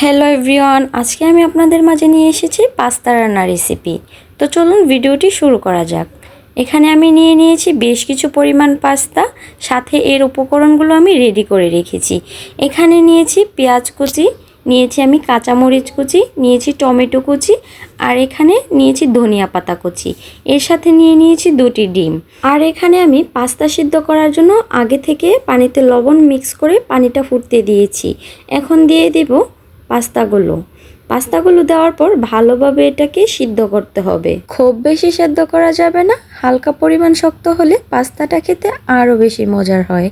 Hello everyone, আজকে আমি আপনাদের মাঝে নিয়ে এসেছি পাস্তা রান্নার রেসিপি। তো চলুন ভিডিওটি শুরু করা যাক। এখানে আমি নিয়ে নিয়েছি বেশ কিছু পরিমাণ পাস্তা, সাথে এর উপকরণগুলো আমি রেডি করে রেখেছি। এখানে নিয়েছি পেঁয়াজ কুচি, নিয়েছি আমি কাঁচামরিচ কুচি, নিয়েছি টমেটো কুচি, আর এখানে নিয়েছি ধনিয়া পাতা কুচি। এর সাথে নিয়ে নিয়েছি 2টি ডিম। আর এখানে আমি পাস্তা সিদ্ধ করার জন্য আগে থেকে পানিতে লবণ মিক্স করে পানিটা ফুটতে দিয়েছি। এখন দিয়ে দেব পাস্তাগুলো দেওয়ার পর ভালোভাবে এটাকে সিদ্ধ করতে হবে। খুব বেশি সেদ্ধ করা যাবে না, হালকা পরিমাণ শক্ত হলে পাস্তাটা খেতে আরও বেশি মজার হয়।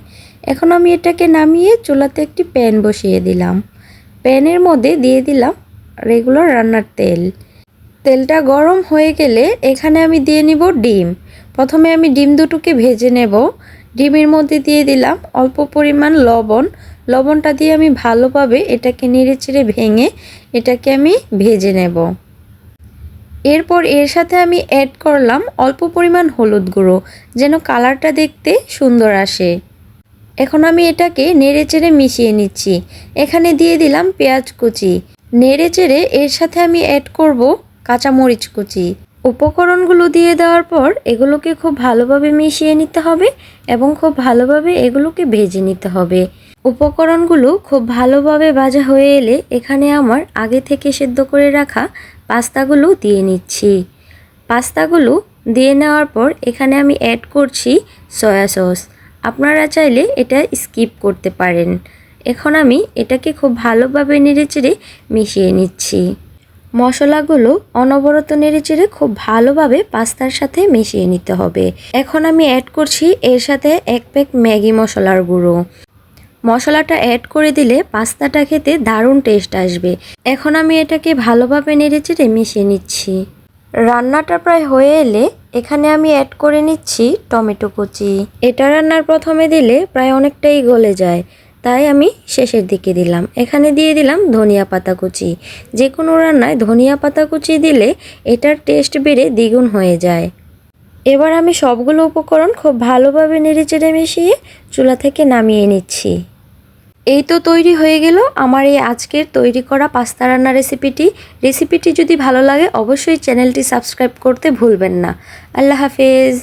এখন আমি এটাকে নামিয়ে চুলাতে একটি প্যান বসিয়ে দিলাম। প্যানের মধ্যে দিয়ে দিলাম রেগুলার রান্নার তেলটা গরম হয়ে গেলে এখানে আমি দিয়ে নিব ডিম। প্রথমে আমি ডিম দুটোকে ভেজে নেব। ডিমের মধ্যে দিয়ে দিলাম অল্প পরিমাণ লবণটা দিয়ে আমি ভালোভাবে এটাকে নেড়েচেড়ে ভেঙে এটাকে আমি ভেজে নেব। এরপর এর সাথে আমি অ্যাড করলাম অল্প পরিমাণ হলুদ গুঁড়ো, যেন কালারটা দেখতে সুন্দর আসে। এখন আমি এটাকে নেড়েচেড়ে মিশিয়ে নিচ্ছি। এখানে দিয়ে দিলাম পেঁয়াজ কুচি। নেড়েচেড়ে এর সাথে আমি অ্যাড করব কাঁচামরিচ কুচি। উপকরণগুলো দিয়ে দেওয়ার পর এগুলোকে খুব ভালোভাবে মিশিয়ে নিতে হবে এবং খুব ভালোভাবে এগুলোকে ভেজে নিতে হবে। উপকরণগুলো খুব ভালোভাবে ভাজা হয়ে এলে এখানে আমার আগে থেকে সেদ্ধ করে রাখা পাস্তাগুলো দিয়ে নিচ্ছি। পাস্তাগুলো দিয়ে নেওয়ার পর এখানে আমি অ্যাড করছি সয়া সস। আপনারা চাইলে এটা স্কিপ করতে পারেন। এখন আমি এটাকে খুব ভালোভাবে নেড়েচেড়ে মিশিয়ে নিচ্ছি। মশলাগুলো অনবরত নেড়েচেড়ে খুব ভালোভাবে পাস্তার সাথে মিশিয়ে নিতে হবে। এখন আমি অ্যাড করছি এর সাথে 1 প্যাক ম্যাগি মশলার গুঁড়ো। মশলাটা অ্যাড করে দিলে পাস্তাটা খেতে দারুণ টেস্ট আসবে। এখন আমি এটাকে ভালোভাবে নেড়েচেড়ে মিশিয়ে নিচ্ছি। রান্নাটা প্রায় হয়ে এলে এখানে আমি অ্যাড করে নিচ্ছি টমেটো কুচি। এটা রান্নার প্রথমে দিলে প্রায় অনেকটাই গলে যায়, তাই আমি শেষের দিকে দিলাম। এখানে দিয়ে দিলাম ধনিয়া পাতা কুচি। যে কোনো রান্নায় ধনিয়া পাতা কুচি দিলে এটার টেস্ট বেড়ে দ্বিগুণ হয়ে যায়। এবার আমি সবগুলো উপকরণ খুব ভালোভাবে নেড়েচেড়ে মিশিয়ে চুলা থেকে নামিয়ে নিচ্ছি। এই তো তৈরি হয়ে গেল আমার এই আজকের তৈরি করা পাস্তা রান্নার রেসিপিটি যদি ভালো লাগে অবশ্যই চ্যানেলটি সাবস্ক্রাইব করতে ভুলবেন না। আল্লাহ হাফেজ।